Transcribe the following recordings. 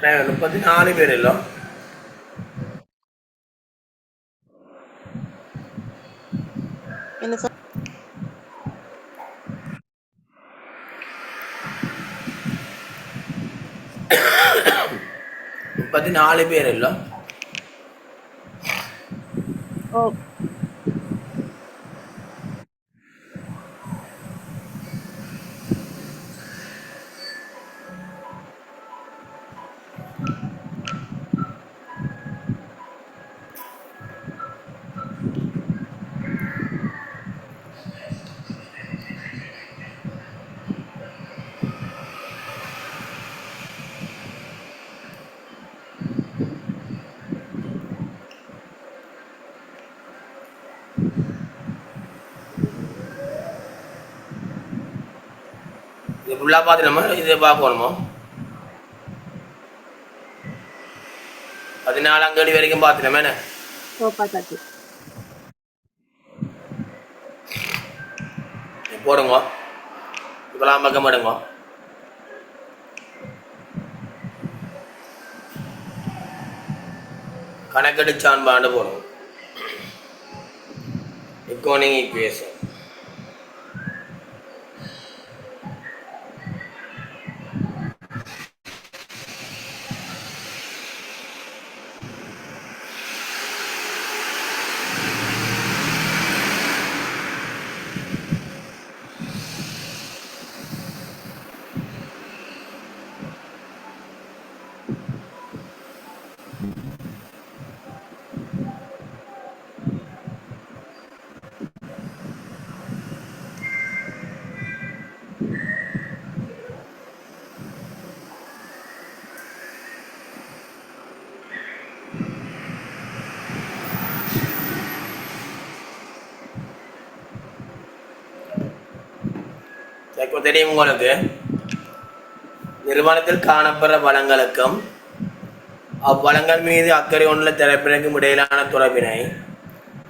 34 பேர் இல்லோ என்ன 34 பேர் இல்லோ ஓ இது ஃபுல்லாக பார்த்துட்டோமா இதை பார்க்கணுமோ 14 அங்கடி வரைக்கும் பார்த்துட்டோமே என்ன பார்த்தாச்சு. போடுங்க இப்போலாம் பக்கம் எடுங்க கணக்கெடுச்சான்பாண்டு போடுங்க எக்கோனிங் ஈக்குவேஷன் இப்போ தெரியும் உங்களுக்கு நிறுவனத்தில் காணப்படுற வளங்களுக்கும் அவ்வளங்கள் மீது அக்கறை ஒன்றில் தரப்பினருக்கும் இடையிலான தொடர்பினை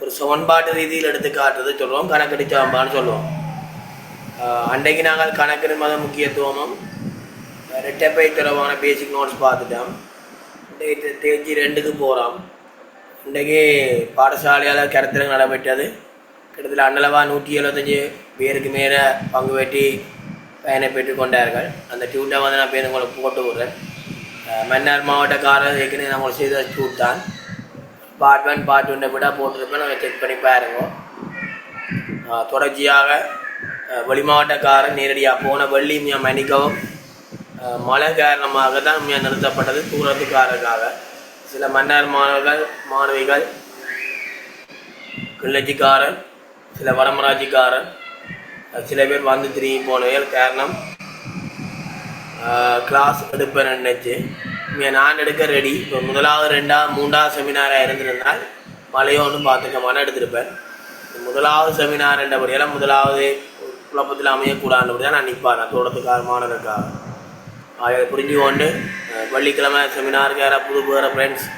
ஒரு சமன்பாட்டு ரீதியில் எடுத்து காட்டுறது சொல்லுவோம் கணக்கெடுச்சாம்பான்னு சொல்லுவோம். அன்றைக்கு நாங்கள் கணக்கின் மத முக்கியத்துவமும் ரெட்டப்பை தொடர்பான பேசிக் நோட்ஸ் பார்த்துட்டோம். தேர்ச்சி 2க்கு போகிறோம். இன்றைக்கு பாடசாலையால் கருத்தரங்கு நடைபெற்றது. கிட்டத்தட்ட அன்னளவா 175 பேருக்கு மேலே பங்கு பெற்றி பயனை பெற்றுக் கொண்டார்கள். அந்த டியூட்டை வந்து நான் பேர் உங்களுக்கு போட்டு விடுறேன். மன்னார் மாவட்டக்காரர் ஏற்கனவே நான் உங்களுக்கு செய்த டியூட் தான். பார்ட் 1 பார்ட் 2 விட போட்டிருப்பேன். நாங்கள் செக் பண்ணி பாருங்க. தொடர்ச்சியாக வெளி மாவட்டக்காரர் நேரடியாக போன வெள்ளி மன்னிக்கவும் மழை காரணமாக தான் நிறுத்தப்பட்டது தூரத்துக்காரருக்காக. சில மன்னார் மாணவர்கள் மாணவிகள் கிள்ளச்சிக்காரர் சில வடமராட்சிக்காரர் சில பேர் வந்து திரும்பி போனவர்கள். காரணம் கிளாஸ் எடுப்பேன் நினைச்சு நான் எடுக்க ரெடி. இப்போ 1வது 2வது 3வது செமினாராக இருந்திருந்தால் மழையோ ஒன்றும் பார்த்துக்கமான எடுத்திருப்பேன். 1வது செமினார் என்றபடியெல்லாம் 1வது குழப்பத்தில் அமையக்கூடாதுபடி தான் நான் நிற்பார். நான் தோட்டத்துக்கார மாணவர்களுக்காக அதை புரிஞ்சு கொண்டு வெள்ளிக்கிழமை செமினாருக்கு யாராவது புது வேறு ஃப்ரெண்ட்ஸ்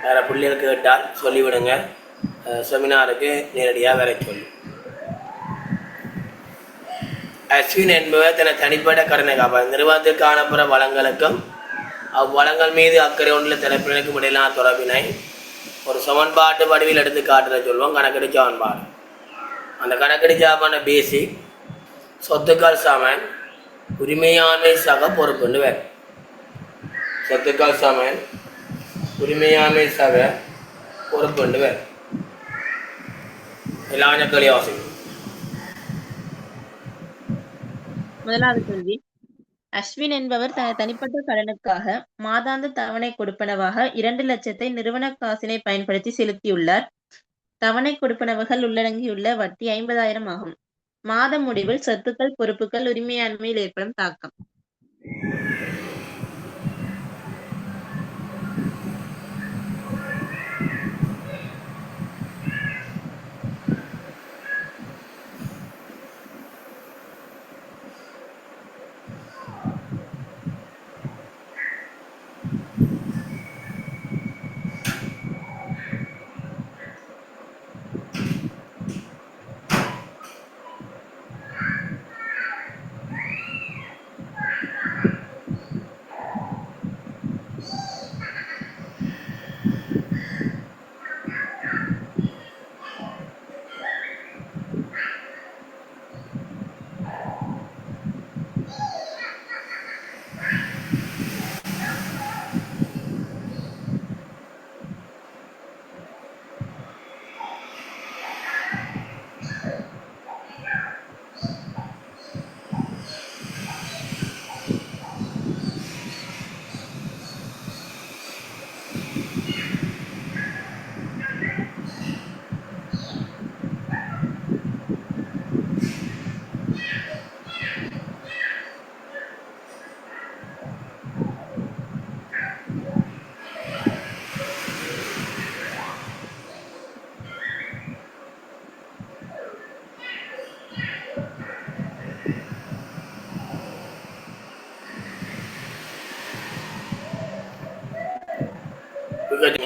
வேறு பிள்ளைகளுக்கு கேட்டால் சொல்லிவிடுங்க. செமினாருக்கு நேரடியாக வர சொல்லி. அஸ்வின் என்பவர் தன தனிப்பட்ட கடனை காப்பார். நிறுவனத்தில் காணப்படுற வளங்களுக்கும் அவ்வளங்கள் மீது அக்கறை ஒன்றில் தரப்பினருக்கும் இடையிலான தொடர்பினை ஒரு சமன்பாட்டு வடிவில் எடுத்து காட்டுறத சொல்லுவோம் கணக்கெடு சமன்பாடு. அந்த கணக்கெடு சாப்பான பேசிக் சொத்துக்கள் சமன் உரிமையாண்மை சக பொறுப்புண்டு வேறு. சொத்துக்கள் சமன் உரிமையாண்மை சக பொறுப்புண்டு வேறு. எல்லா கேள்வி முதலாவது கேள்வி. அஸ்வின் என்பவர் தனது தனிப்பட்ட கடனுக்காக மாதாந்த தவணை கொடுப்பனவாக 2 லட்சத்தை நிறுவன காசினை பயன்படுத்தி செலுத்தியுள்ளார். தவணை கொடுப்பனவுகள் உள்ளடங்கியுள்ள வட்டி 50,000 ஆகும். மாத முடிவில் சொத்துக்கள் பொறுப்புகள் உரிமையாண்மையில் ஏற்படும் தாக்கம். உங்களோட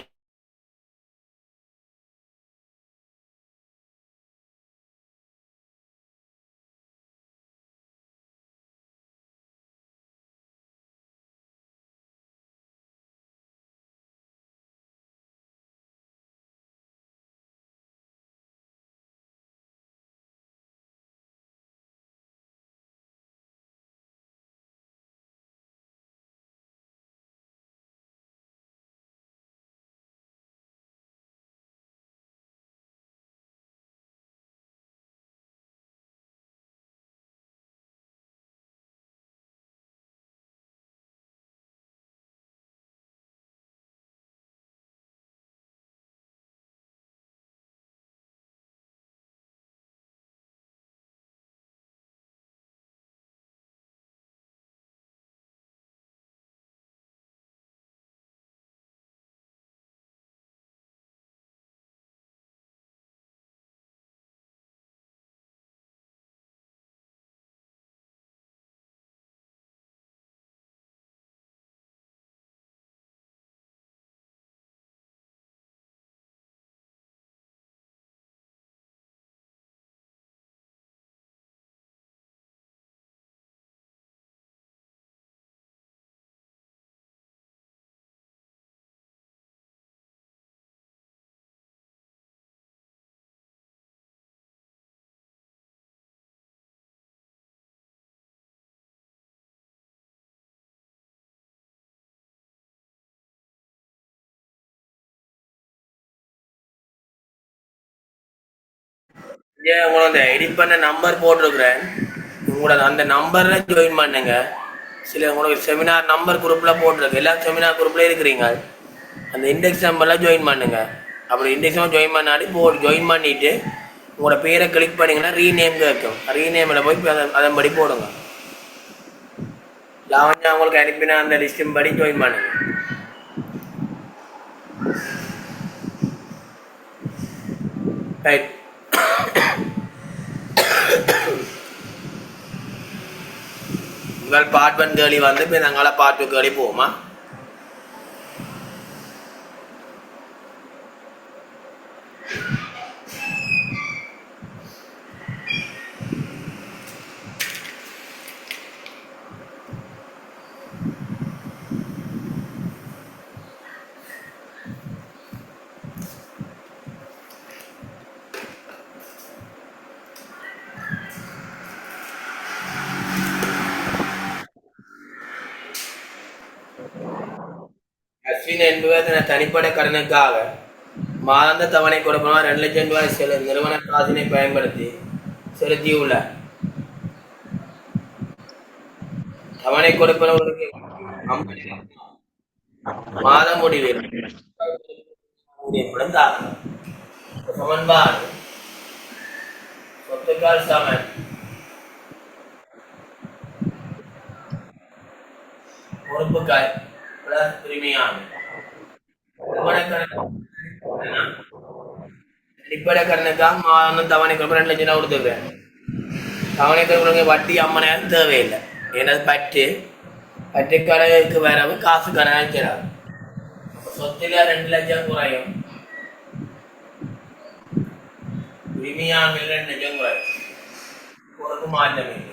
அந்த எடிட் பண்ண நம்பர் போட்டிருக்கிறேன். உங்களோட அந்த நம்பர்ல ஜாயின் பண்ணுங்க. சில உங்களுக்கு செமினார் நம்பர் குரூப்பில் போட்டிருக்கு. எல்லா செமினார் குரூப்ல இருக்கிறீங்க. அந்த இண்டெக்ஸ் நம்பர்லாம் ஜாயின் பண்ணுங்க. அப்படி இண்டெக்ஸ் நம்பர் ஜாயின் பண்ணாடி ஜாயின் பண்ணிட்டு உங்களோட பேரை கிளிக் பண்ணிங்கன்னா ரீநேம் கேட்கும். ரீநேமில் போய் அதன்படி போடுங்க. லாவண்யா உங்களுக்கு அனுப்பினா அந்த லிஸ்டின் படி ஜாயின் பண்ணுங்க. ரைட். உங்கள் பார்ட் 1 கேள்வி வந்து இப்போ நாங்கள பார்ட் 2 கேள்வி போவோமா? அஸ்வின் என்பவர் தன தனிப்பட்ட கடனுக்காக மாதாந்த தவணை கொடுப்பனர் 2 லட்சம் ரூபாய் நிறுவன காசினை பயன்படுத்தி செலுத்தியுள்ளார். தவணை கொடுப்பவர்களுக்கு மாத முடிவில் சமன்பாடு சொத்துக்கள் சமன் பொறுப்புகள் பிளஸ் உரிமையாகும். அடிப்படை கடனுக்காக மாதம் தவணை கொடுப்ப 2 லட்சம் ரூபா கொடுத்துருக்கேன். தவணை கொடுக்க வட்டி 50,000 தேவையில்லை. எனது பற்றுக்கடனுக்கு வரவு காசு கணக்கிறார். சொத்துல 2 லட்சம் குறையும். உரிமையாமல் 2 லட்சம் குறையும். பொறுப்பு மாற்றம் இல்லை.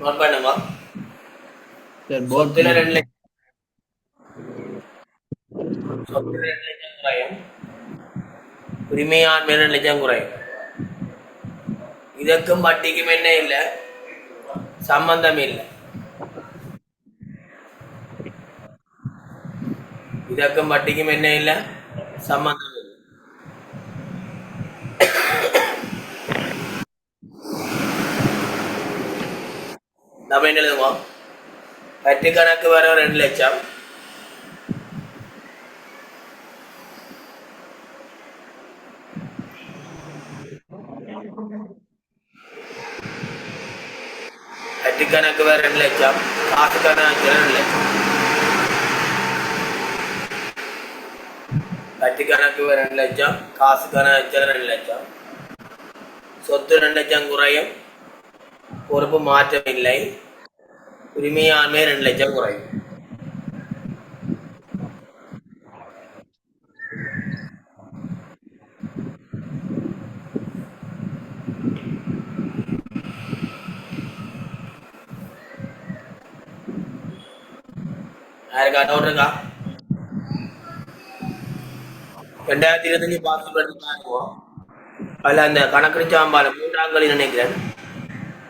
நோட் பண்ணுங்க. சொத்துல 2 லட்சம் குறையும். உரிமையான் 2 லட்சம் குறையும். இதற்கும் வட்டிக்கும் என்ன இல்லை? சம்பந்தம் இல்லை. இதற்கும் வட்டிக்கும் என்ன இல்லை? சம்பந்தம் இல்லை. நம்ம என்ன எழுதுவோம்? வட்டி கணக்கு வர 2 லட்சம். வட்டி கணக்கு வேற 2 லட்சம். காசு கணக்கு 2 லட்சம். வட்டி கணக்கு வேற 2 லட்சம். காசு கணக்கு 2 லட்சம். சொத்து 2 லட்சம் குறையும். பொறுப்பு மாற்றம் இல்லை. உரிமையாண்மை 2 லட்சம் குறையும். யாருக்கா டவுட் இருக்கா? 2025 பாசிபிள் எடுத்து பாருவோம். அதில் அந்த கணக்கெடு சாம்பால் 3ஆம் கழி நினைக்கிறேன்.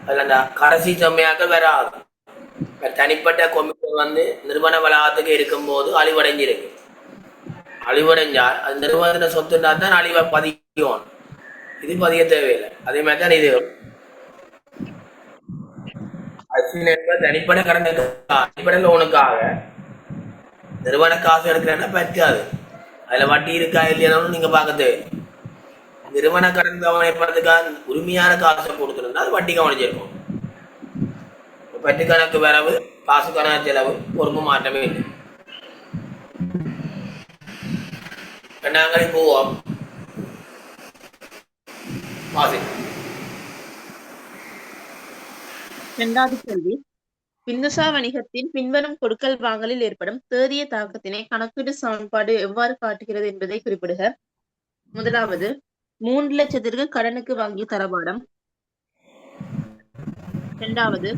அதில் அந்த கடைசி செம்மையாக்கள் வராது. தனிப்பட்ட கொமிஷன் வந்து நிறுவன வளாகத்துக்கு இருக்கும்போது அழிவடைஞ்சிருக்கு. அழிவடைஞ்சால் அது நிறுவனத்தின சொத்துனா தான் அழிவை பதியும். இது பதிய தேவையில்லை. அதே மாதிரி தான் இது தனிப்பட்ட கடனுக்கு அடிப்படை லோனுக்காக நிறுவன காசு எடுக்கிறேன்னா பற்றாது. அதுல வட்டி இருக்கா இல்லையானு நீங்க பார்க்க தேவை. நிறுவன கடன் கவனிப்பதற்காக உரிமையான காசை கொடுத்துருந்தா அது வட்டி கவனிச்சிருக்கும். பட்டு கணக்கு வரவு, காசு கணக்கு செலவு பொறுப்பு மாற்றமே இல்லை. நாங்களே போவோம். இரண்டாவது கேள்வி. பிந்துசா வணிகத்தின் பின்வரும் கொடுக்கல் வாங்கலில் ஏற்படும் தேறிய தாக்கத்தினை கணக்கீடு சமன்பாடு எவ்வாறு காட்டுகிறது என்பதை குறிப்பிடுக. முதலாவது, 3 லட்சத்திற்கு கடனுக்கு வாங்கிய தளபாடம். இரண்டாவது,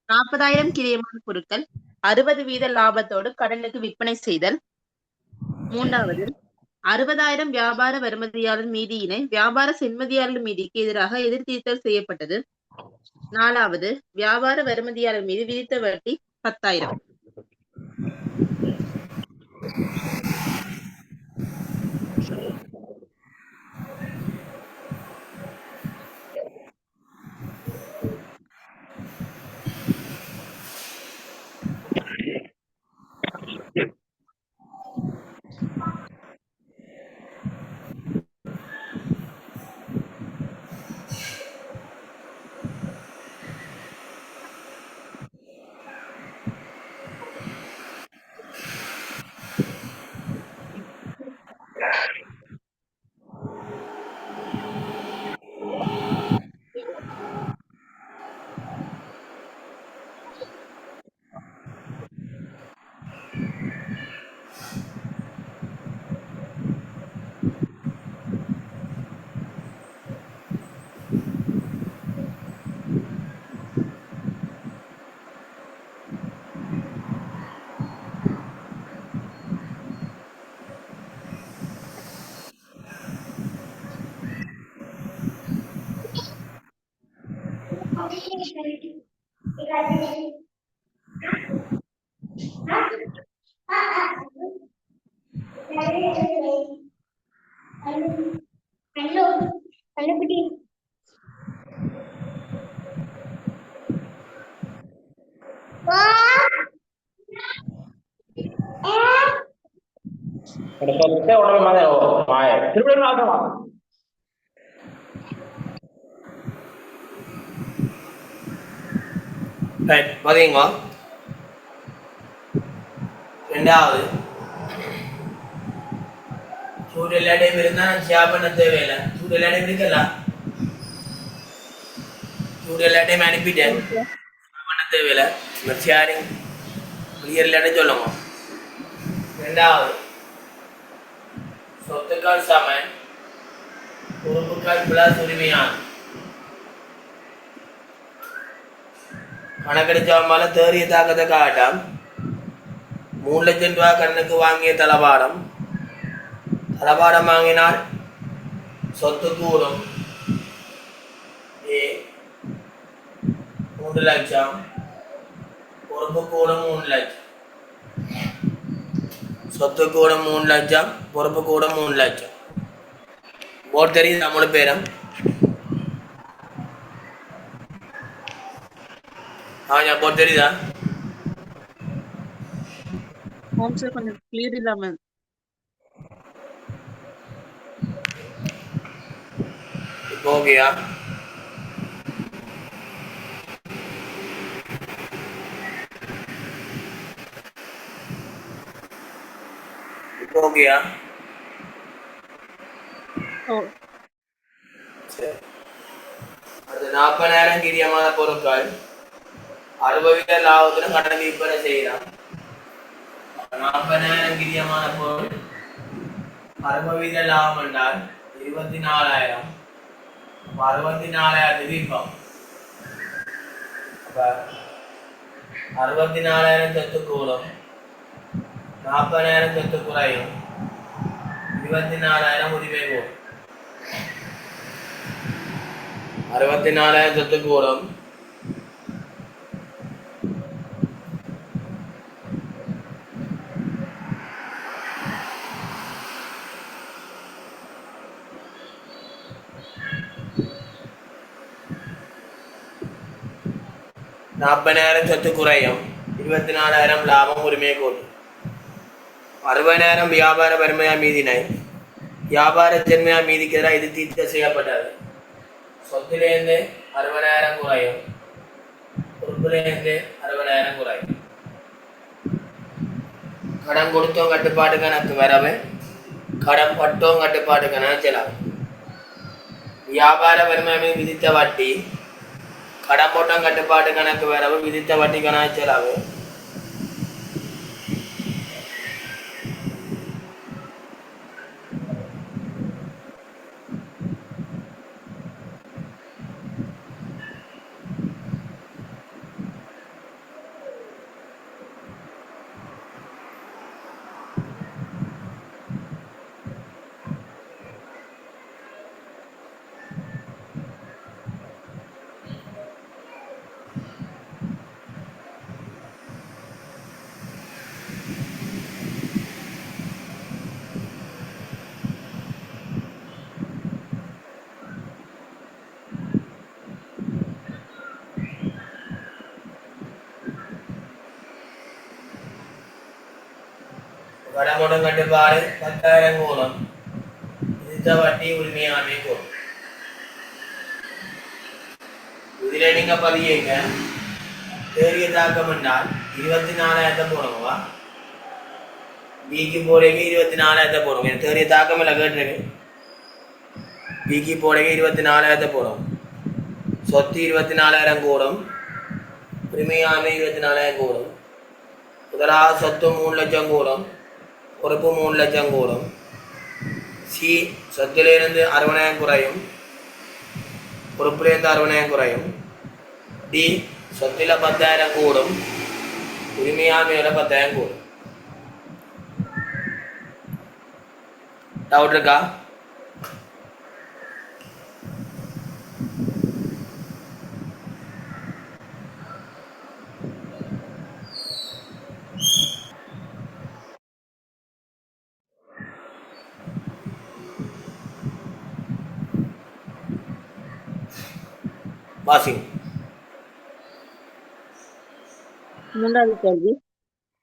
40,000 கிரியமான பொருட்கள் 60% லாபத்தோடு கடனுக்கு விற்பனை செய்தல். மூன்றாவது, 60,000 வியாபார வருமதியாளர் மீதியினை வியாபார சென்மதியாளர் மீதிக்கு எதிராக எதிர்த்தீர்த்தல் செய்யப்பட்டது. நாலாவது, வியாபார வருமதியாளர் மீது விதித்த வட்டி 10,000. பாத்தீங்க. ரெண்டாவது, சூடு எல்லா டைம் இருந்தா ஷேர் பண்ண தேவையில்லை. சூடு எல்லா டைம் இருக்கல, சூடு எல்லா டைம் அனுப்பிட்டேன், பண்ண தேவையில்லை. ஷேரிங் கிளியர் இல்லைன்னு சொல்லுங்க. ரெண்டாவது, சொத்துக்கள் சமன் பொறுப்புகள் பிளஸ் உரிமையான கணக்கெடுச்சாமல தேறிய தாக்கத்தை காட்டம். 3 லட்சம் ரூபாய் கண்ணுக்கு வாங்கிய தளபாடம். தளபாடம் வாங்கினால் சொத்து கூடும். 3 லட்சம், பொறுப்பு கூடும் 3 லட்சம். சொத்து கூடும் 3 லட்சம், பொறுப்பு கூடும் 3 லட்சம். போர்டு தெரியுது நம்மளோட பேரும். போர்டு தெரியுதா? கொஞ்சம் கிளியர் இல்லாம. ஓகேயா? ஓகேயா? சரி. அது 40,000 கிரியமான பொருட்கள் 60 லாபத்துல கடனுக்கு விற்பனை செய்யலாம். 40,000 கிரியமான பொருள் 60 லாபம் என்றால் 24,000. 64,000 விற்போம். 64,000 சொத்து கூடும், 40,000 சொத்து குறையும், 24,000 உரிமை கூடும். 64,000 சொத்து கூடும், 40,000 சொத்து குறையும், 24,000 லாபம் உரிமை கூடும். 60,000 வியாபார பெருமையா மீதினை வியாபார ஜென்மையா மீதிக்கு எதிராக இது தீர்த்த செய்யப்பட்டது. சொத்திலேருந்து 60,000 குறையும், பொறுப்பிலேருந்து 60,000 குறையும். கடன் கொடுத்தோம் கட்டுப்பாட்டு கணக்கு வரவு, கடன் பட்டோம் கட்டுப்பாட்டு கணக்கு செலவு. வியாபார பெருமை மீது விதித்த வட்டி, கடன் போட்டம் கட்டுப்பாட்டு கணக்கு வரவு, விதித்த வட்டி கணக்கு செலவு. கடமுடன் கட்டுப்பாடு 10,000 கூடும், விதித்த வட்டி உரிமையாண்மை கூடும். இதில் நீங்க பதியங்க தேறிய தாக்கம் என்றால் 24,000 போடுங்கவா, பிக்கு போடுங்க 24,000 போடுங்க. தேறிய தாக்கம் இல்லை கேட்டுருக்கு. பிக்கு போடுங்க 24,000 போடும், சொத்து 24,000 கூடும், உரிமையாண்மை 24,000 கூடும். முதலாவது சொத்து 3 லட்சம் கூடும், பொறுப்பு 3 லட்சம் கூடும். சி சொத்திலிருந்து 60,000 குறையும், பொறுப்பிலிருந்து 60,000 குறையும். டி சொத்தில் 10,000 கூடும், உரிமையாண்மையோட 10,000 கூடும். டவுட் இருக்கா? வாசிங். மூன்றாவது கேள்வி.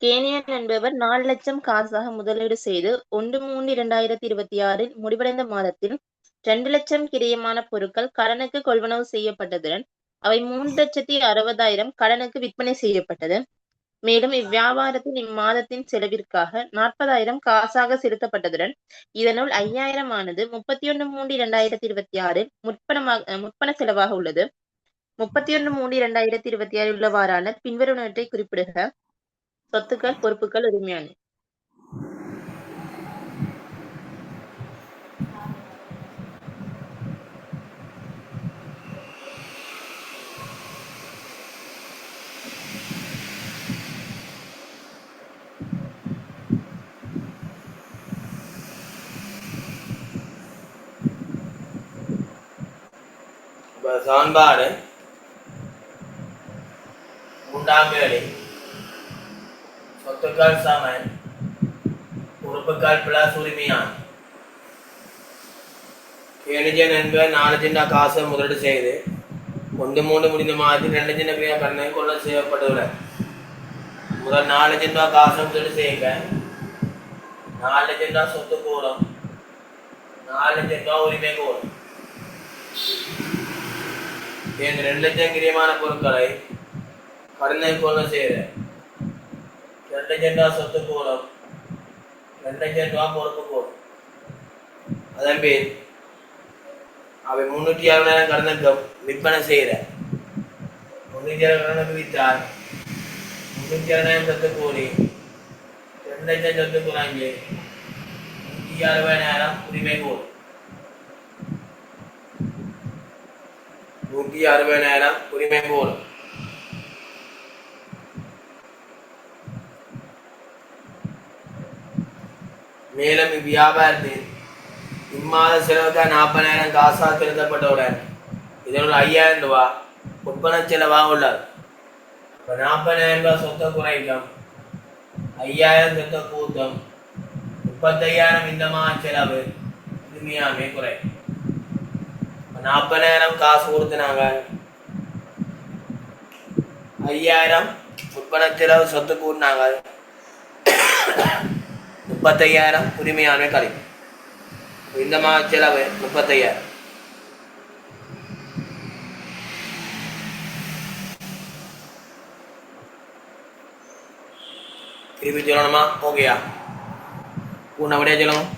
கேனியன் என்பவர் 4 லட்சம் காசாக முதலீடு செய்து 1/3/2026 முடிவடைந்த மாதத்தில் 2 லட்சம் கிரியமான பொருட்கள் கடனுக்கு கொள்வனவு செய்யப்பட்டதுடன் அவை 3,60,000 கடனுக்கு விற்பனை செய்யப்பட்டது. மேலும் இவ்வியாபாரத்தில் இம்மாதத்தின் செலவிற்காக 40,000 காசாக செலுத்தப்பட்டதுடன் இதனுள் 5,000 ஆனது 31/3/2026 முற்பண செலவாக உள்ளது. 31/3/2026 உள்ளவாறான பின்வருவனவற்றை குறிப்பிடுக. சொத்துக்கள், பொறுப்புகள், உரிமையாண்மை. சமன்பாடு 3ஆம் கேள்வி. சொத்துக்கள் சமன் பொறுப்புகள் பிளஸ் உரிமையான். கேணிஜன் என்பவர் 4 சின்ன காசை முதலீடு செய்து 1/3 முடிந்த மாதத்தில் 2 சின்ன கிரியா கடனை கொள்ள செய்யப்பட்டுள்ளது. முதல் 4 சின்ன காசை முதலீடு செய்யுங்க, 4 சின்ன சொத்து கூடும், 4 சின்ன உரிமை கூடும். இந்த 2 லட்சம் கிரியமான பொருட்களை கடனை கொள்ள செய்த 2 லட்சம் சொத்து கூடும், 2 லட்சம் பொறுப்பு கூடும். அதன் பேர் அவை 360,000 கடனுக்கு விற்பனை செய்கிற ஒன்றியர்களுக்கு வித்தார் 360,000 சொத்து கூலி 2,00,000 சொத்து குறைஞ்சு 160,000 உரிமை கூலி 160,000 உரிமை கூலி மேலும் இவ்வியாபாரத்தில் இம்மாத செலவுக்கு 40,000 காசா செலுத்தப்பட்டவுடன் இதனுள் 5,000 ரூபாய் ஒப்பனை செலவாக உள்ளது. இப்போ 40,000 ரூபாய் சொத்தை குறைக்கும் 5,000 சொத்தை கூட்டும் 35,000 இந்த மாத செலவு உரிமையாமே குறை. 40,000 காசு கொடுத்துனாங்க 5,000 ஒப்பனை செலவு சொத்து கூட்டினாங்க 35,000 உரிமையாமே கழிக்கும். இந்த மாத செலவு 35,000. திருப்பி சொல்லணுமா? ஓகேயா? பூர்ண விடையா சொல்லணும்.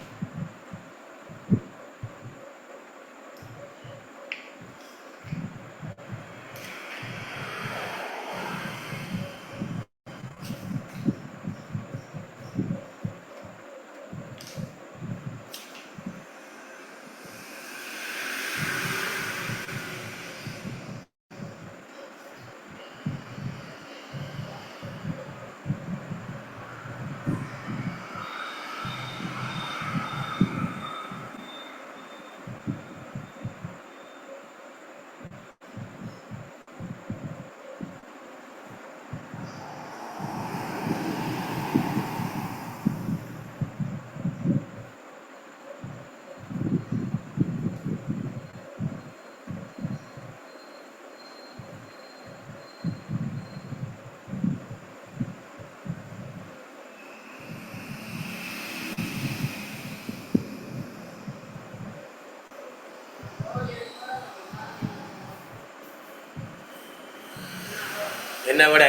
என்ன விடை?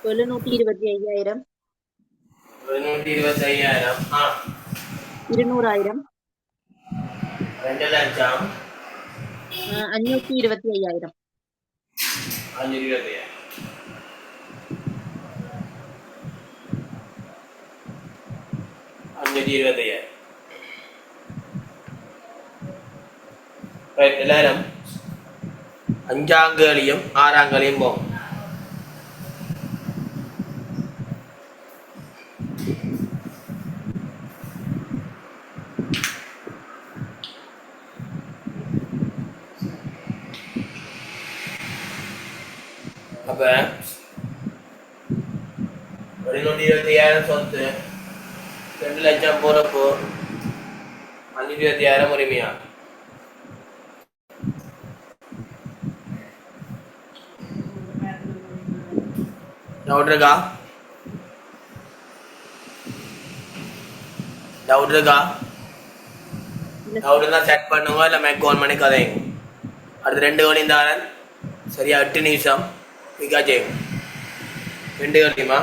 725,000 725,000 200,000 2,00,000 525,000 525,000 525,000. ரைட், எல்லாரும் அஞ்சாங்களையும் ஆறாங்களையும் போகும். அப்ப 125,000 சொத்து 2,00,000 பொறுப்பு 525,000 உரிமையா. டவுட் இருக்கா? டவுட் இருக்கா? டவுட் இருந்தா செட் பண்ணுங்க, இல்லை மேக் ஆன் பண்ணி கதைங்க. அடுத்து 2 கணிந்தாரன் சரியா 8 நிமிஷம் மிகா செய்யும். 2 கணிமா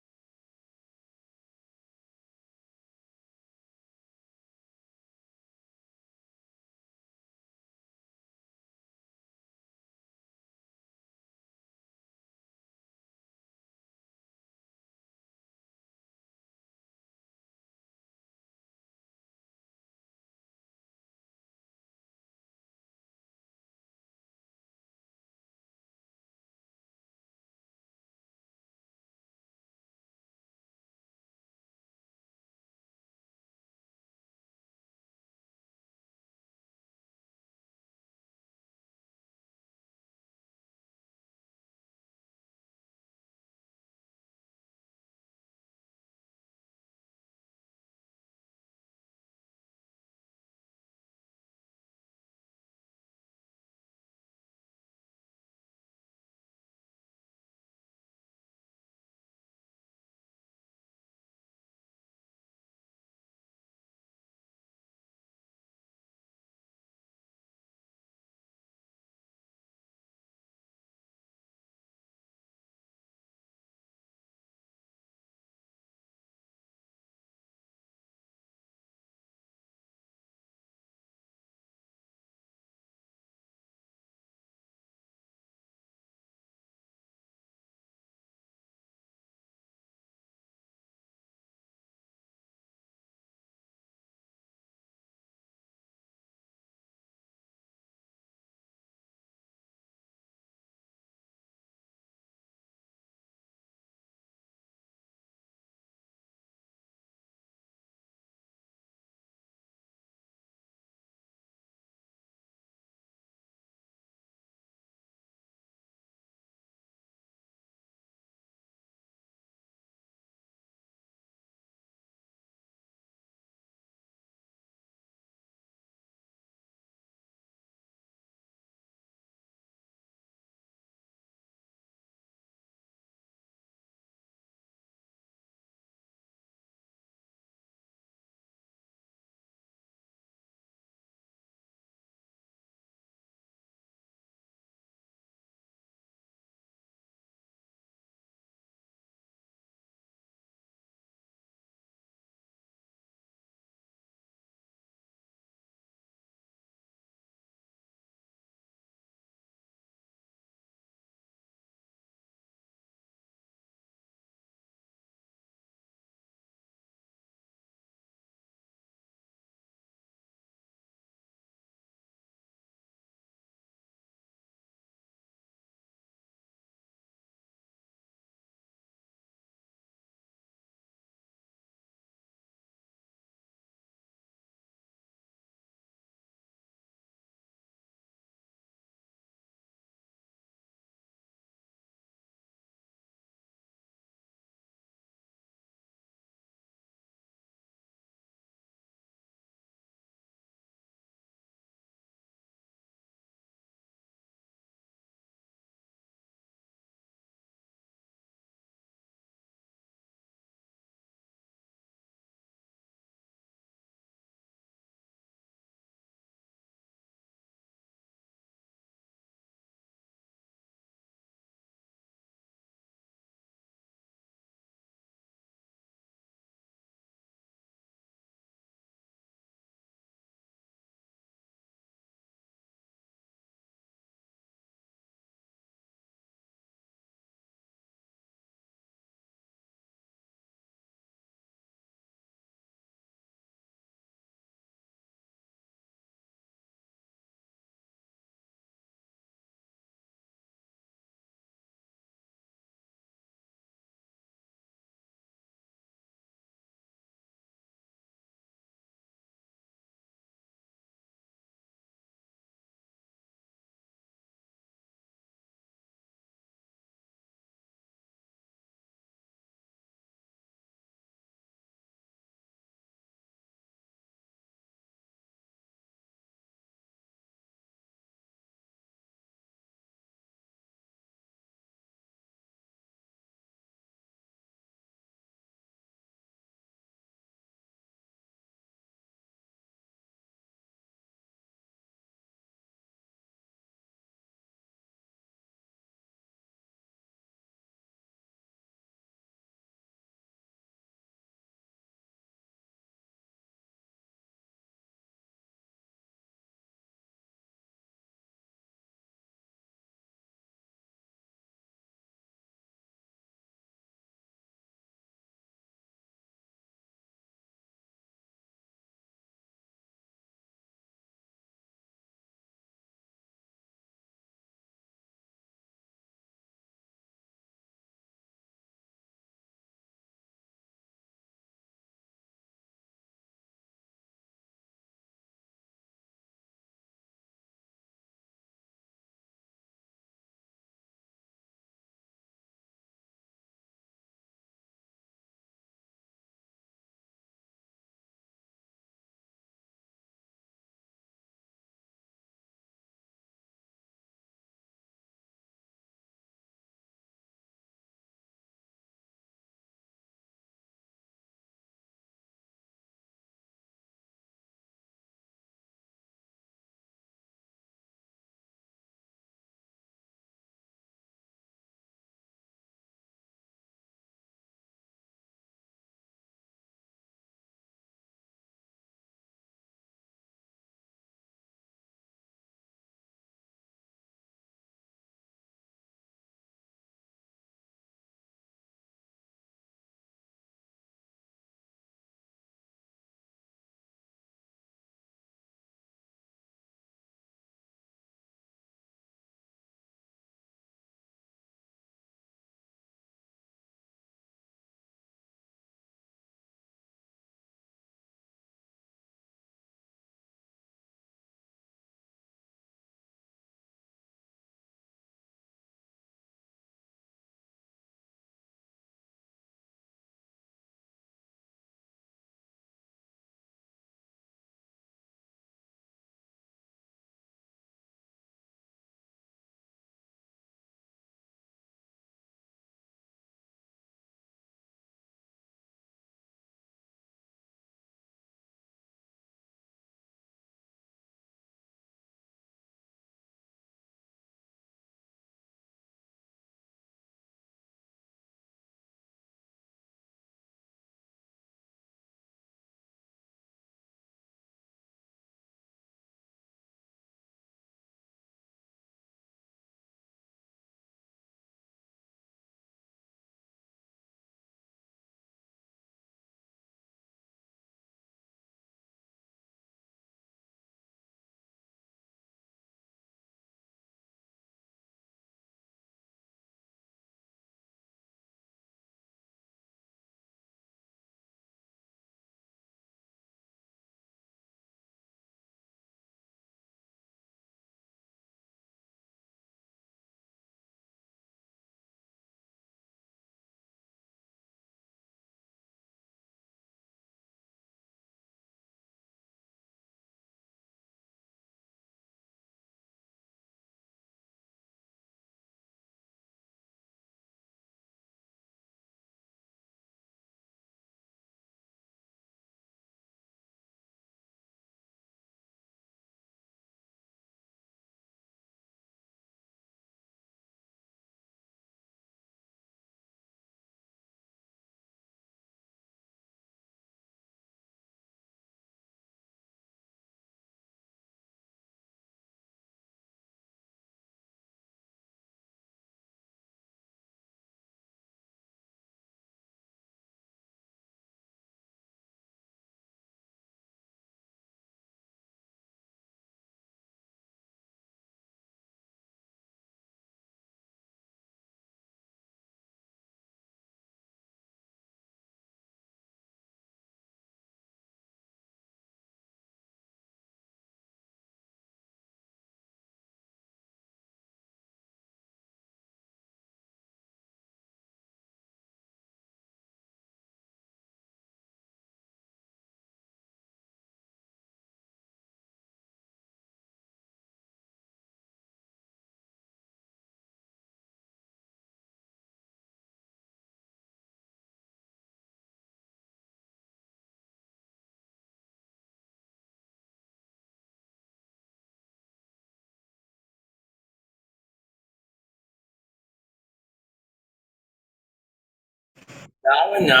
லாவண்யா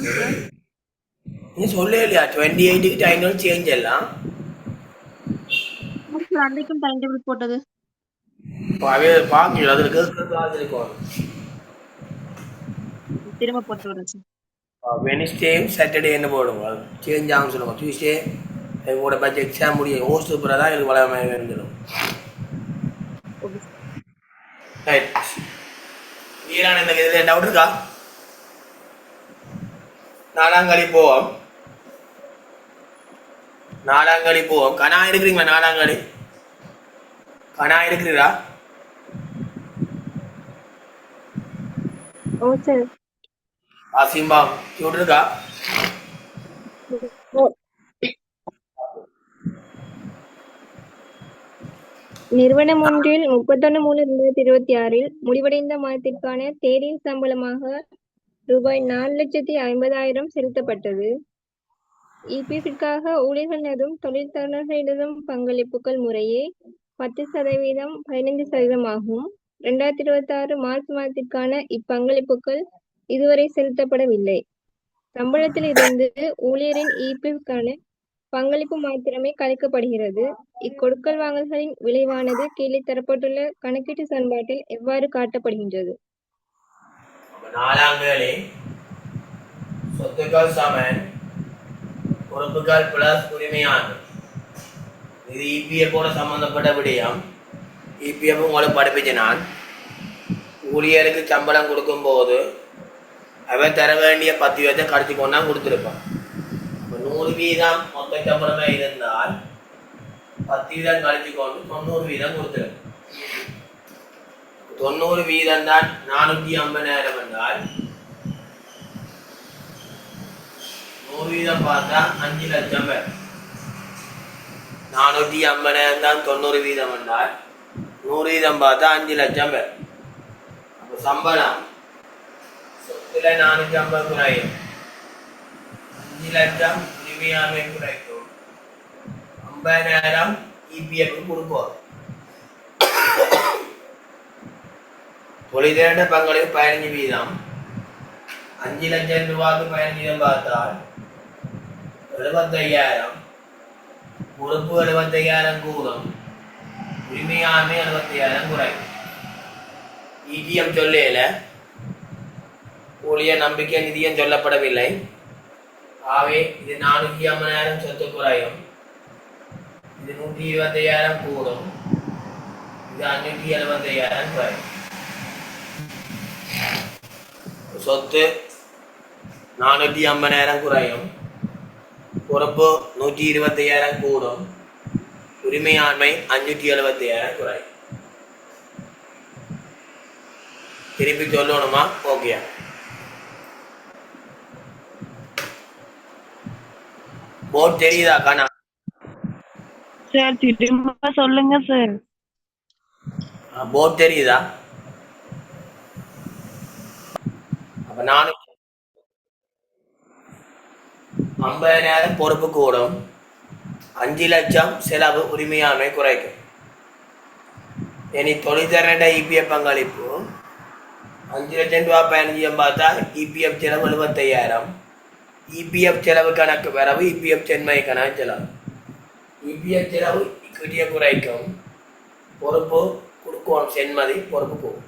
சார். நீ சொல்லவே இல்லையா 28க்கு டைம் டேபிள் சேஞ்ச் எல்லாம் அன்னைக்கும் டைம் டேபிள் போட்டது. பார்க்கல அதில் கிளாஸ் இருக்கும் திரும்ப போட்டு விடுறேன் சார். வெனிஸ்டேயும் சாட்டர்டே என்ன போடுங்க சேஞ்ச் ஆகும் சொல்லுங்க டியூஸ்டே எங்களோட பட்ஜெட் எக்ஸாம் முடியும் ஹோஸ்ட் சூப்பராக தான் எனக்கு வளமாக இருந்துடும் ஓகே சார். ரைட் ஈரான் இந்த இதில் டவுட் இருக்கா நாலாங்கழி போவோம் கனா இருக்கிறீங்களா நாலாங்கழி கனா இருக்கிறீரா ஓ சார். ஆசிம்பா டியூட் இருக்கா நிறுவனம் ஒன்றில் 31/3/2026 முடிவடைந்த மாதத்திற்கான தேநீர் சம்பளமாக ரூபாய் 4,50,000 செலுத்தப்பட்டது. இபிஎஃப்காக ஊழியர்களினதும் தொழிற்சாலைகளினதும் பங்களிப்புகள் முறையே 10%, 15% ஆகும். 2026 மார்ச் மாதத்திற்கான இப்பங்களிப்புகள் இதுவரை செலுத்தப்படவில்லை. சம்பளத்தில் இருந்து ஊழியரின் இபிஎஃப்கான பங்களிப்பு மாத்திரமே கழிக்கப்படுகிறது. இக்கொடுக்கல் வாங்கல்களின் விளைவானது கீழே தரப்பட்டுள்ள கணக்கீட்டு சமன்பாட்டில் எவ்வாறு காட்டப்படுகின்றது. நாலாங்கழி சொத்துக்கள் சமன் பொறுப்புகள் பிளஸ் உரிமையானது இது இபிஎஃபோட சம்பந்தப்பட்ட விடயம். இபிஎஃப் உங்களுக்கு படிப்பிச்சு நான் ஊழியருக்கு சம்பளம் கொடுக்கும்போது அவன் தர வேண்டிய 10 வீதத்தை கடிச்சு கொண்டா கொடுத்துருப்பான். 100 வீதம் மொத்த சம்பளமே இருந்தால் 10 வீதம் கழிச்சு கொண்டு 90 வீதம் கொடுத்துருப்பான். 90 வீதம் தான் 450,000 என்றால் 100 வீதம் பார்த்தா 5 லட்சம் பேர். 450,000 தான் 90 வீதம் என்றால் 100 வீதம் பார்த்தா 5 லட்சம் பேர். அப்போ சம்பளம் சொத்துல 450 குறையும், 5 லட்சம் உரிமையாண்மை குறைக்கும், 50,000 இபிஎஃப் கொடுப்போம். தொழிற்திரண்ட பங்களிப்பு 15 வீதம், 5 லட்சம் ரூபாய்க்கு 15 வீதம் பார்த்தால் 75,000, பொறுப்பு 75,000 கூடும், உரிமையாண்மை 75,000 குறையும். இடிஎம் சொல்லையில ஊழிய நம்பிக்கை நிதியம் சொல்லப்படவில்லை. ஆகவே இது 450,000 சொத்து குறையும், இது 125,000 கூடும், இது 575,000 குறையும். சொத்து 450,000 குறையும், பொறுப்பு 125,000 கூடும், உரிமையாண்மை 575,000 குறையும். திருப்பி சொல்லணுமா? ஓகே. போர்ட் தெரியுதா கண்ணா? சார் திரும்ப சொல்லுங்க சார். போர்ட் தெரியுதா? அப்ப 50,000 பொறுப்பு கூடும், 5 லட்சம் செலவு உரிமையாண்மை குறைக்கும். இனி தொழிற்திறன் இபிஎஃப் பங்களிப்பு 5 லட்சம் ரூபாய் 15 பார்த்தா இபிஎஃப் செலவு 75,000, இபிஎஃப் செலவு கணக்கு வரவு இபிஎஃப் சென்மை கணக்கு செலவு. இபிஎஃப் செலவு இக்குட்டியை குறைக்கும், பொறுப்பு கொடுக்கும் சென்மதி பொறுப்பு கூடும்.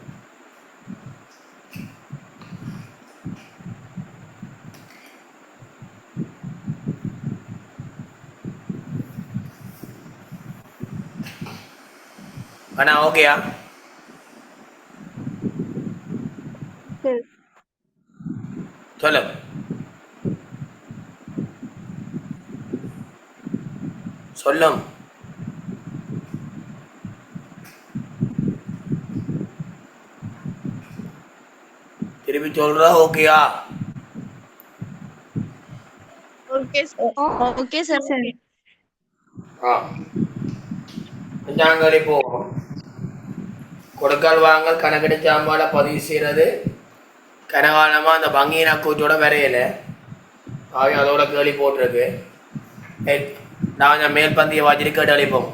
அண்ணா ஓகேயா? சார். சொல்லு. சொல்லும். திருப்பி சொல்றா ஓகேயா? Okay sir. சரி. அஞ்சாங்கடி போகும். கொடுக்கல் வாங்கல் கணக்கெடு சாம்பால பதிவு செய்யறது கனகாலமா அந்த பங்கின கூச்சோட வரையல. ஆகவே அதோட கேள்வி போட்டிருக்கு. நான் கொஞ்சம் மேல் பந்தியை வாச்சிட்டு கேட்டு அழிப்போம்.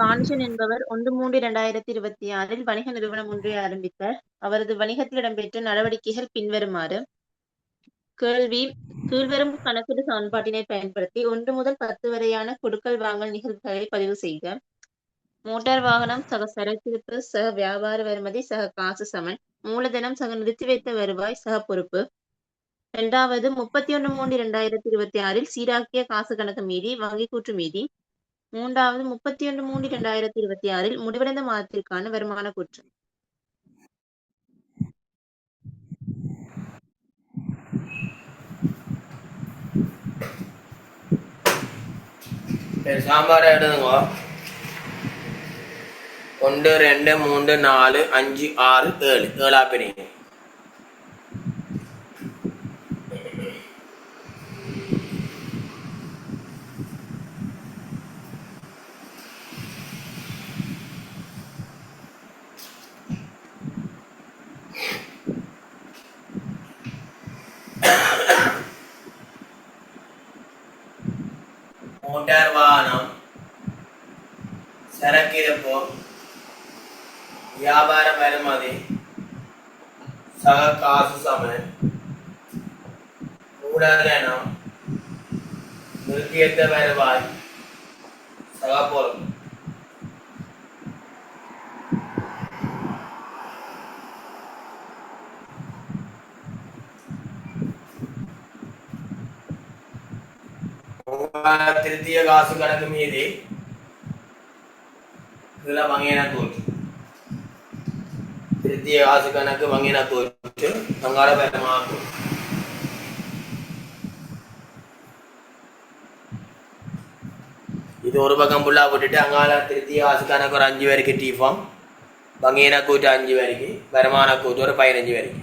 பானுஷன் என்பவர் 1/3/2026 வணிக நிறுவனம் ஒன்றை ஆரம்பித்தார். அவரது வணிகத்தில் இடம்பெற்ற நடவடிக்கைகள் பின்வருமாறு. கேள்வி: கீழ்வரும் கணக்கீடு சமன்பாட்டினை பயன்படுத்தி 1 முதல் 10 வரையான கொடுக்கல் வாங்கல் நிகழ்வுகளை பதிவு செய்க. மோட்டார் வாகனம் சக சரக்கிருப்பு சக வியாபார வருமதி சக காசு சமன். மூலதனம் சக நிறுத்தி வைத்த வருவாய் சக பொறுப்பு. 2வது 31/3/2026 சீராக்கிய காசு கணக்கு மீதி வங்கி கூற்று மீதி. 3வது 31/3/2026 முடிவடைந்த மாதத்திற்கான வருமான கூற்று. சாம்பார் எழுதுங்க. 1 2 3 4 5 6 7 7 பிரிங்க. மோட்டார் வாகனம் சரக்கிருப்பு வியாபார வருமதி சக காசு சமன். மூலதனம் நிறுத்தியத்த வருவாய் சக பொறுப்பு. திருத்திய காசு கணக்கு மீதி இதுல வங்கின கூற்று. திருத்திய காசு கணக்கு வங்கின கூற்று அங்கால வருமான கூற்று. இது ஒரு பக்கம் புல்லா போட்டுட்டு அங்கால திருத்திய காசு கணக்கு ஒரு 5 பேருக்கு டீஃபார்ம், வங்கின கூற்று 5 பேருக்கு, வருமான கூற்று ஒரு 15 பேருக்கு.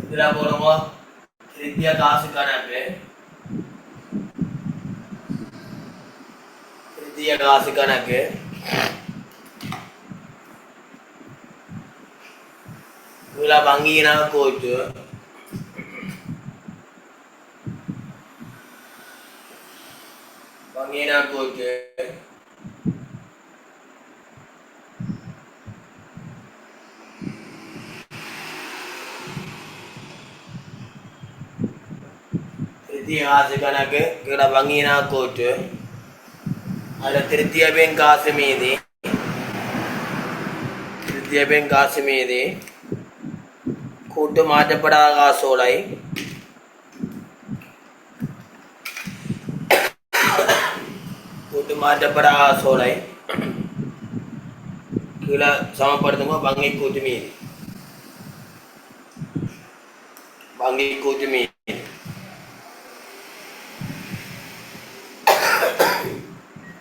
இதுல போடுங்க. திருத்திய காசு கணக்கு, திருத்திய காசு கணக்கு இதுல வங்கியின கூற்று, வங்கியின கூற்று திருத்திய காசு கணக்கு கீழே வங்கியின கூற்று, அதில் திருத்திய பேங்க் காசு மீதி, திருத்திய பேங்க் காசு மீதி, கூட்டு மாற்றப்படாத காசோலை, கூட்டு மாற்றப்படாத காசோலை கீழே சமப்படுத்துங்க. வங்கி கூட்டு மீதி, வங்கி கூட்டு மீதி,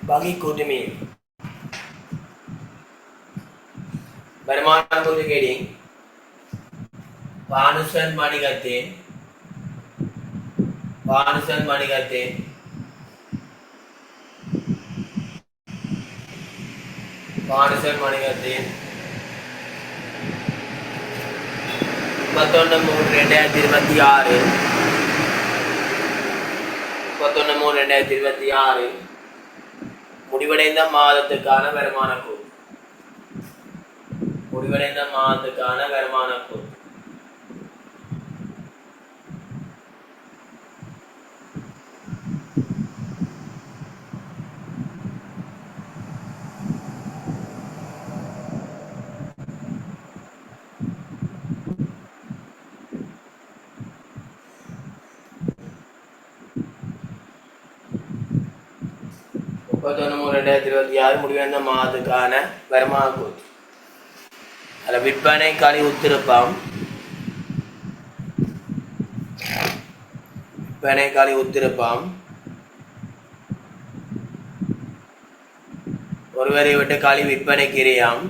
வங்கி கூட்டு மீதி, வருமான கூட்டு கேடி பானுசன் மணிகத்தின், பானுசன் மணிகத்தின் பானுசன் மணிகத்தின் 31/3/2026 31/3/2026 முடிவடைந்த மாதத்துக்கான வருமான கூறு, முடிவடைந்த மாதத்துக்கான வருமான கூறு. 31/3/2026 முடிவடைந்த மாதத்துக்கான வருமான கூற்று. அதில் விற்பனை களி உத்திருப்பம், விற்பனை களி உத்திருப்பம், ஒருவரை விட்டு களி விற்பனை கிரியம்,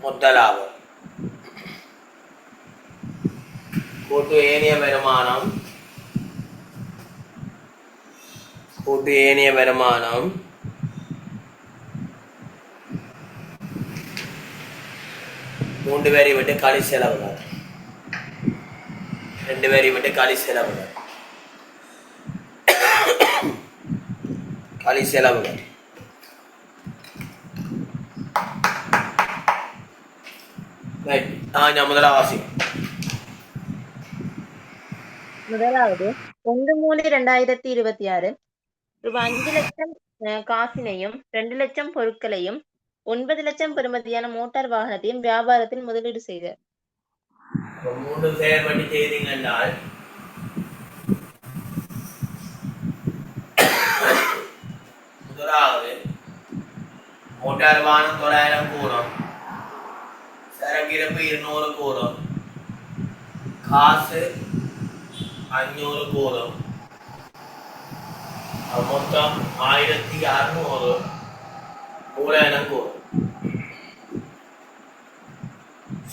மொத்த லாபம். கூட்டு ஏனைய வருமானம், கூட்டு ஏனைய வருமானம், மூன்று பேரை விட்டு களி செலவுகள், 2 பேரை விட்டு களி செலவுகள், களி செலவுகள். முதலாவாசி முதலாவது 1/3/2026 ரூபாய் 5 லட்சம் காசினையும் 2 லட்சம் பொருட்களையும் 9 லட்சம் பெறுமதியான மோட்டார் வாகனத்தையும் வியாபாரத்தில் முதலீடு செய்தார். 3 செயல்பட்டு செய்தீங்கன்னால் முதலாவது மோட்டார் வாகனம் 900 கூடும், சரக்கிருப்பு 200 கூடும், காசு 500 கூடும், மொத்தம் 1600 மூலதனம் கூடும்.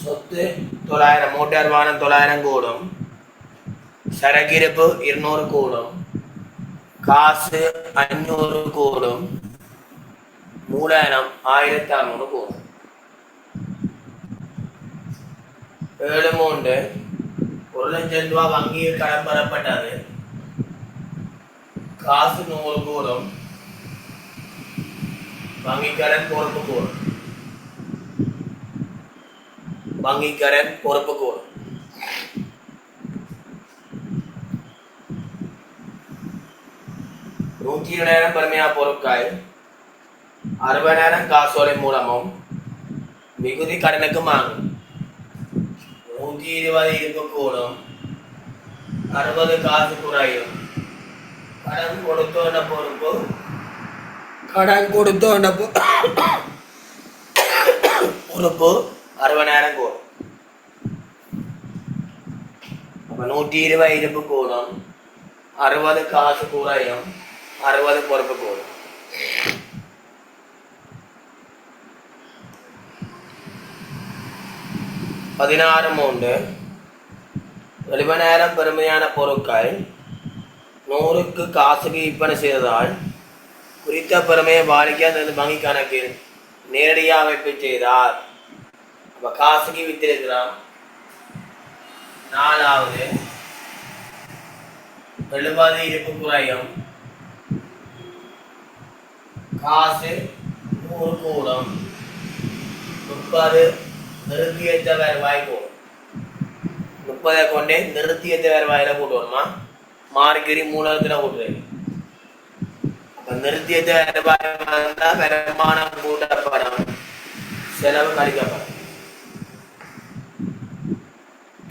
சொத்து 900, மோட்டார் வாகனம் 900 கூடும், சரக்கிருப்பு 200 கூடும், காசு 500 கூடும், மூலதனம் 1600 கூடும். 7/3 1 லட்சம் ரூபாய் வங்கியில் கடன் பெறப்பட்டது, காசு 100 கூடும், வங்கி கடன் பொறுப்பு கூடும், வங்கி கடன் பொறுப்பு கூடும். 120,000 பெருமையா பொருட்கள், 60,000 காசோலை மூலமும் மிகுதி கடனுக்கு வாங்கும். 120 இருக்கக்கூடும், 60 காசு குறையும். கடன் கொடுத்தோன பொறுப்பு, கடன் கொடுத்தோன பொறுப்பு 60,000 கூடும். அப்ப 120 இருப்பு கூடும், 60 காசு குறையும், 60 பொறுப்பு கூடும். 16/3 70,000 பெருமையான பொருட்கள் 100க்கு காசுக்கு விற்பனை செய்ததால் குறித்த பெருமையை வாடிக்கையாளர் வங்கி கணக்கில் நேரடியாக வைப்பு செய்தார். அப்ப காசுக்கு வித்திருக்கிறான். 4வது 70 இருப்பு குறையும், காசு 100 கூடும், 30 நிறுத்தியற்ற வருவாய் கூடும். 30 கொண்டே நிறுத்தியற்ற வருவாயில கூட்டுவோம்மா, மார்க்கெரி மூலத்துல கூட்டுறது. அப்ப நிறுத்தியற்ற வருவாய் வந்தா வருமானம் கூட்டப்படும், செலவு கழிக்கப்படும்.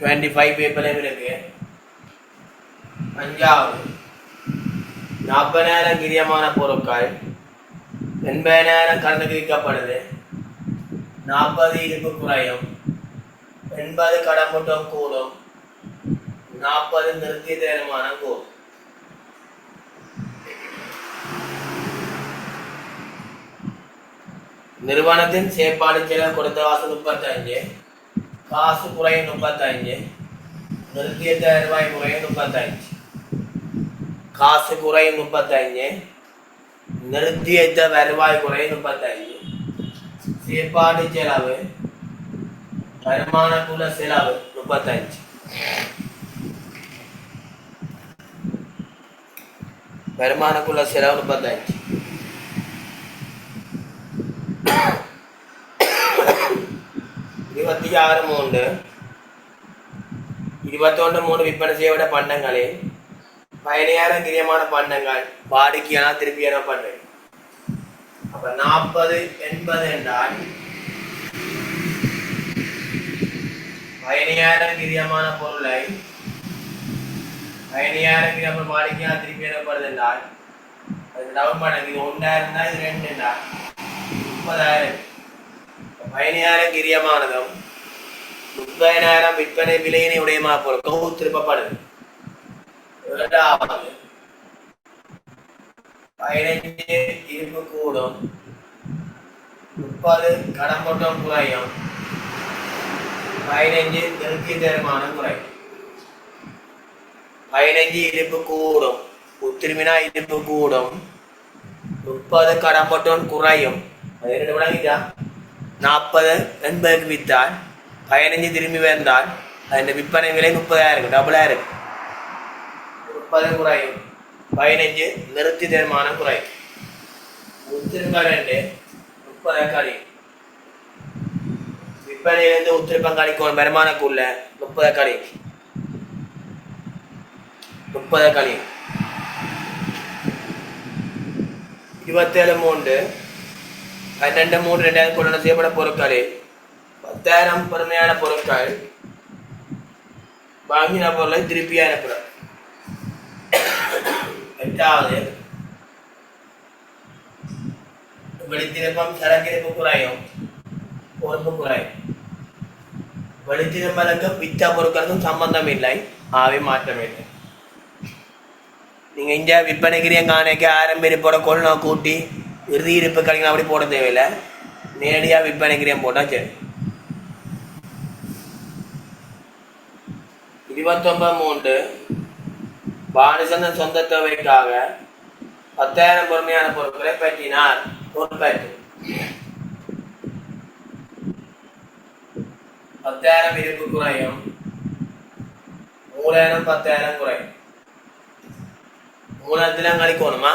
25 பேப்பரையும் இருக்கு. 5வது 40,000 கிரியமான பொருட்கள் 80,000 கடனுக்கு விற்கப்படுது, 40 இருப்பு குறையும், 80 கடன் மட்டும் கூடும், 40 நிறுத்திய தேர்மானம் கூடும். நிறுவனத்தின் செயற்பாடு செலவு கொடுத்த காசு 35, காசு குறையும் 35, நிறுத்திய வருவாய் குறையும் 35. காசு குறையும் 35, நிறுத்திய வருவாய் குறையும் 35. செயற்பாடு செலவு வருமானக்குள்ள செலவு 35. வருமானக்குள்ள செலவு 35. 26/3 21/3 விற்பனை செய்யப்பட்ட பண்டங்களில் 17,000 கிரியமான பண்டங்கள் வாடிக்கையாளர் திருப்பி அனுப்பப்பட்டது. அப்ப 40/80 என்றால் 17,000 கிரியமான பொருளை 15,000 நம்ம வாடிக்கையா திருப்பி எனப்படுது என்றால் அது டவுன் மடங்கு 1,000 தான், இது 2 என்றால் 30,000. 15,000 கிரியமானதும் 30,000 விற்பனை விலையினை உடையமா பொருட்கள் திருப்பப்படுது. இரண்டாவது 15 இருப்பு கூடும், 30 கடம்பட்டம் குறையும், 15 நிறுத்திய தீர்மானம் குறையும். 15 இருப்பு கூடும், உத்திருமினா இருப்பு கூடும், 30 கடம்பட்டம் குறையும். அது ரெண்டு விளங்கிட்டா 40 80க்கு வித்தால் 15 திரும்பி வந்தால் அதன் விற்பனை விலை 30,000 டபுளா இருக்கு. 30 குறையும், 15 நிறுத்தி தீர்மானம் குறையும். உத்திரும்ப 2 30 கழியும். விற்பனையிலிருந்து உத்திருப்பம் கழிக்கும் வருமானக்குள்ள 30 கழியும். 30 கழியும். 27 3 12 3 2000 கொள்ளுடன் செய்யப்பட்ட பொருட்களில் 10,000 பெருமையான பொருட்கள் வாங்கின பொருளை திருப்பி அனுப்புகிறோம். 8வது வெளித்திருப்பம் சரக்கிருப்பு குறையும், பொறுப்பு குறையும். வெளித்திருப்பலுக்கும் வித்த பொருட்களுக்கும் சம்பந்தம் இல்லை, ஆவே மாற்றம் இல்லை. நீங்க இங்க விற்பனைக்கிறிய காணிக்க ஆரம்பிப்போட கொள்ளுன கூட்டி இறுதி இருப்பு கழிங்க அப்படி போட தேவையில்லை, நேரடியாக விற்பனைக்கிறியம் போட்டா சரி. 29 3 பாணிசந்த சொந்த தேவைக்காக 10,000 பொறுமையான பொருட்களை பற்றினார். பொறுப்பேற்று 10,000 இருப்பு குறையும், மூலதனம் 10,000 குறையும். மூலத்திலாம் கழிக்கணுமா?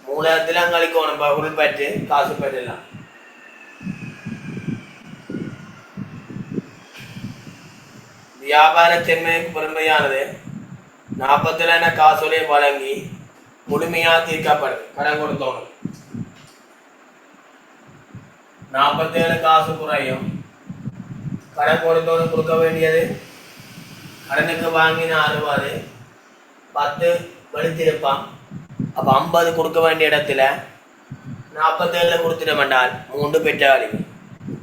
மூலத்திலாம் கழிக்கணும். பொருள் பற்று காசு பற்றலாம். வியாபார செம்மைக்கு பொறுமையானது 40 காசோலை வழங்கி முழுமையா தீர்க்கப்படுது. கடன் கொடுத்தவங்க 47 காசு குறையும். கடன் கொடுத்தவனு கொடுக்க வேண்டியது கடனுக்கு வாங்கின 60 10 வெளித்திருப்பான். அப்ப 50 கொடுக்க வேண்டிய இடத்துல 47 கொடுத்துட வேண்டால் 3 பெற்றாளி.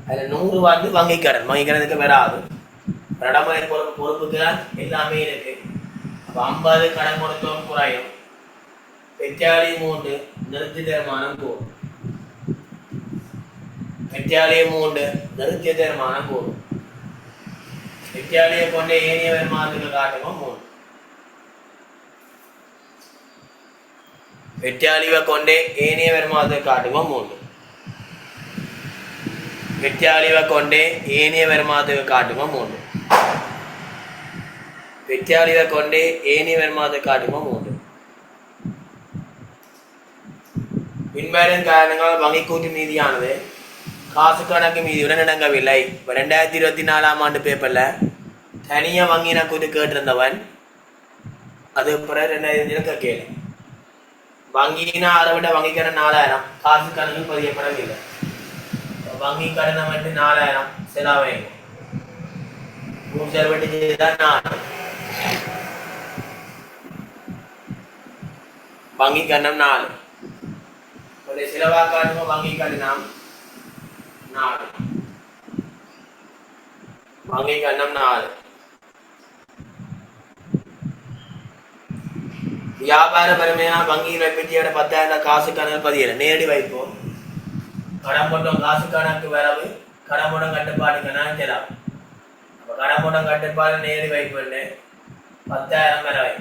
அதுல 100 வந்து வங்கி கடனுக்கு வராது. நடைமுறை பொறுப்புக்கு தான் எல்லாமே இருக்கு. அப்ப 50 கடன் கொடுத்தவன் குறையும், பெற்றாளி 3 நிறுத்தி தீர்மானம் கூடும். பெற்றாளியை 3 நிறுத்திய தீர்மானம் கூடும். பெற்றாளியை கொண்டு ஏனைய வருமானத்துக்கு காட்டுவோம் 3. வெற்றியாளிவை கொண்டே ஏனைய வருமானத்துக்கு காட்டுவோம் 3. வெற்றியாளிவை கொண்டே ஏனைய வருமானத்துக்கு காட்டுவோம் 3. வெற்றியாளிவை கொண்டே ஏனைய வருமானத்துக்கு காட்டுவோம் 3. பின்வரும் காரணங்களால் வங்கி கூட்டு மீதியானது காசு கணக்கு மீதியுடன் இணங்கவில்லை. 2024 ஆண்டு பேப்பர்ல தனியா வங்கின கூட்டு கேட்டிருந்தவன் அது பிறகு 2000 கேளு. வங்கினா அதை விட வங்கி கடன் 4,000 காசு கணக்கு பதியப்படவில்லை. வங்கி கடனை மட்டும் 4,000 செலவாகும். 3 வட்டி தான் 4. வங்கி கடன் 4. ஒரு செலவா காட்டுங்க. வங்கி கடனம் 4. வங்கி கடன் 4. வியாபார பெருமையா வங்கியில் வைப்பட்டியோட 10,000 காசு கணக்கு பதியல. நேரடி வைப்போம். கடன் போட்டோம் காசு கணக்கு வரவு, கடன் போட்டோம் கட்டுப்பாடு கணக்கு செலவு. அப்ப கடன் போட்டோம் கட்டுப்பாடு நேரடி வைப்பு 10,000 வரவை.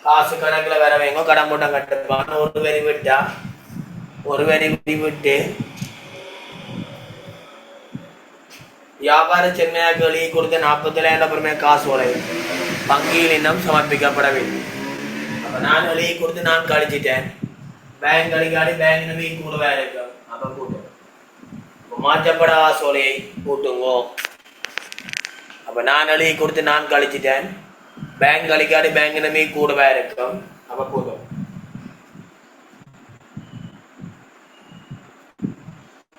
காசு கணக்குல வரவைங்க கடன் போட்டோம் கட்டுப்பாடு ஒரு வரி விட்டா ஒரு வரி விட்டு வியாபார சென்மையாக வெளியே கொடுத்த 40,000 பெருமையா காசு உழைவு வங்கியில் இன்னும் சமர்ப்பிக்கப்படவில்லை. அப்ப நான் வெளியே கொடுத்து நான் கழிச்சிட்டேன். பேங்க் கழிக்காடி பேங்க் நம்பி கூடவே இருக்கும். அப்ப கூட்டும் மாற்றப்பட சோலையை கூட்டுங்கோ. அப்ப நான் வெளியே கொடுத்து நான் கழிச்சிட்டேன். பேங்க் கழிக்காடி பேங்க் நம்பி கூடவே இருக்கும். அப்ப கூட்டும்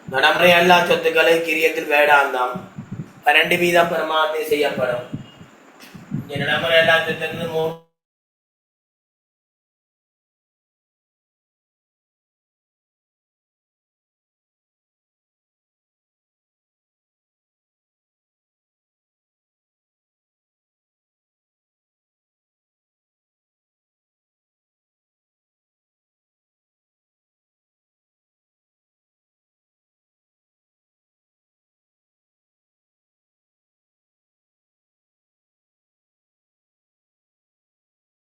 நடைமுறை எல்லா சொத்துக்களை கிரியத்தில் வேடாந்தாம் 12% பிரமாணத்தை செய்யப்படும். என்னிடம் 2,00,000